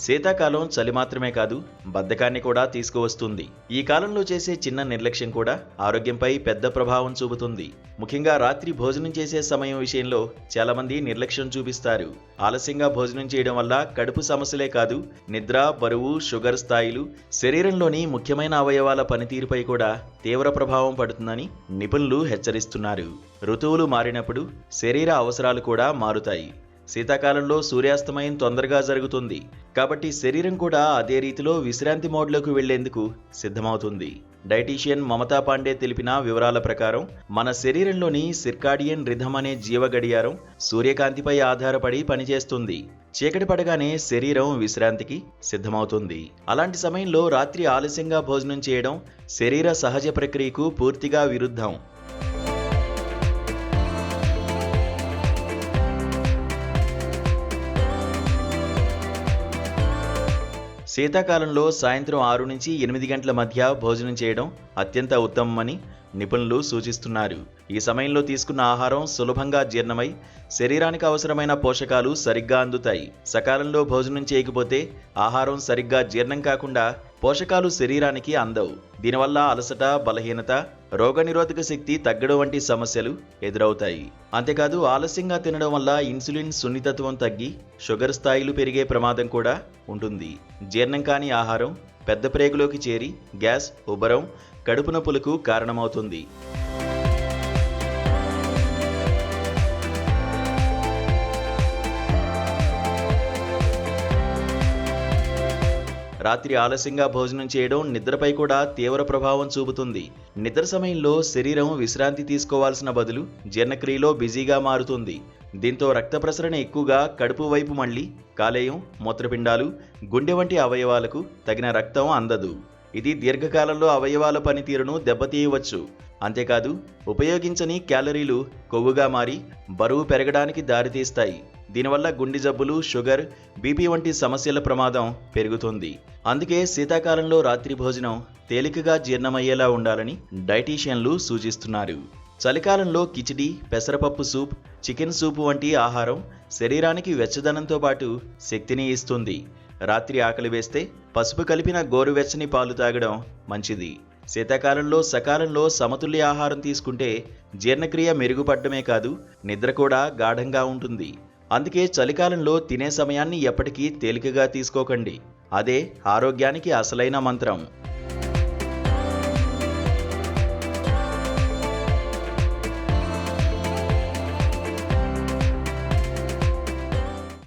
శీతాకాలం చలి మాత్రమే కాదు, బద్ధకాన్ని కూడా తీసుకువస్తుంది. ఈ కాలంలో చేసే చిన్న నిర్లక్ష్యం కూడా ఆరోగ్యంపై పెద్ద ప్రభావం చూపుతుంది. ముఖ్యంగా రాత్రి భోజనం చేసే సమయం విషయంలో చాలామంది నిర్లక్ష్యం చూపిస్తారు. ఆలస్యంగా భోజనం చేయడం వల్ల కడుపు సమస్యలే కాదు, నిద్ర, బరువు, షుగర్ స్థాయిలు, శరీరంలోని ముఖ్యమైన అవయవాల పనితీరుపై కూడా తీవ్ర ప్రభావం పడుతుందని నిపుణులు హెచ్చరిస్తున్నారు. ఋతువులు మారినప్పుడు శరీర అవసరాలు కూడా మారుతాయి. శీతాకాలంలో సూర్యాస్తమయం తొందరగా జరుగుతుంది, కాబట్టి శరీరం కూడా అదే రీతిలో విశ్రాంతి మోడ్లోకి వెళ్లేందుకు సిద్ధమవుతుంది. డైటీషియన్ మమతా పాండే తెలిపిన వివరాల ప్రకారం మన శరీరంలోని సిర్కాడియన్ రిథమ్ అనే జీవ గడియారం సూర్యకాంతిపై ఆధారపడి పనిచేస్తుంది. చీకటి పడగానే శరీరం విశ్రాంతికి సిద్ధమవుతుంది. అలాంటి సమయంలో రాత్రి ఆలస్యంగా భోజనం చేయడం శరీర సహజ ప్రక్రియకు పూర్తిగా విరుద్ధం. శీతాకాలంలో సాయంత్రం 6 నుంచి 8 గంటల మధ్య భోజనం చేయడం అత్యంత ఉత్తమమని నిపుణులు సూచిస్తున్నారు. ఈ సమయంలో తీసుకున్న ఆహారం సులభంగా జీర్ణమై శరీరానికి అవసరమైన పోషకాలు సరిగ్గా అందుతాయి. సకాలంలో భోజనం చేయకపోతే ఆహారం సరిగ్గా జీర్ణం కాకుండా పోషకాలు శరీరానికి అందవు. దీనివల్ల అలసట, బలహీనత, రోగనిరోధక శక్తి తగ్గడం వంటి సమస్యలు ఎదురవుతాయి. అంతేకాదు ఆలస్యంగా తినడం వల్ల ఇన్సులిన్ సున్నితత్వం తగ్గి షుగర్ స్థాయిలు పెరిగే ప్రమాదం కూడా ఉంటుంది. జీర్ణం కాని ఆహారం పెద్ద ప్రేగులోకి చేరి గ్యాస్, ఉబ్బరం, కడుపు నొప్పులకు కారణమవుతుంది. రాత్రి ఆలస్యంగా భోజనం చేయడం నిద్రపై కూడా తీవ్ర ప్రభావం చూపుతుంది. నిద్ర సమయంలో శరీరం విశ్రాంతి తీసుకోవాల్సిన బదులు జీర్ణక్రియలో బిజీగా మారుతుంది. దీంతో రక్త ప్రసరణ ఎక్కువగా కడుపు వైపు మళ్లీ కాలేయం, మూత్రపిండాలు, గుండె వంటి అవయవాలకు తగిన రక్తం అందదు. ఇది దీర్ఘకాలంలో అవయవాల పనితీరును దెబ్బతీయవచ్చు. అంతేకాదు ఉపయోగించని క్యాలరీలు కొవ్వుగా మారి బరువు పెరగడానికి దారితీస్తాయి. దీనివల్ల గుండె జబ్బులు, షుగర్, బీపీ వంటి సమస్యల ప్రమాదం పెరుగుతుంది. అందుకే శీతాకాలంలో రాత్రి భోజనం తేలికగా జీర్ణమయ్యేలా ఉండాలని డైటీషియన్లు సూచిస్తున్నారు. చలికాలంలో కిచిడి, పెసరపప్పు సూప్, చికెన్ సూప్ వంటి ఆహారం శరీరానికి వెచ్చదనంతో పాటు శక్తిని ఇస్తుంది. రాత్రి ఆకలి వేస్తే పసుపు కలిపిన గోరువెచ్చని పాలు తాగడం మంచిది. శీతాకాలంలో సకాలంలో సమతుల్య ఆహారం తీసుకుంటే జీర్ణక్రియ మెరుగుపడమే కాదు, నిద్ర కూడా గాఢంగా ఉంటుంది. అందుకే చలికాలంలో తినే సమయాన్ని ఎప్పటికీ తేలికగా తీసుకోకండి. అదే ఆరోగ్యానికి అసలైన మంత్రం.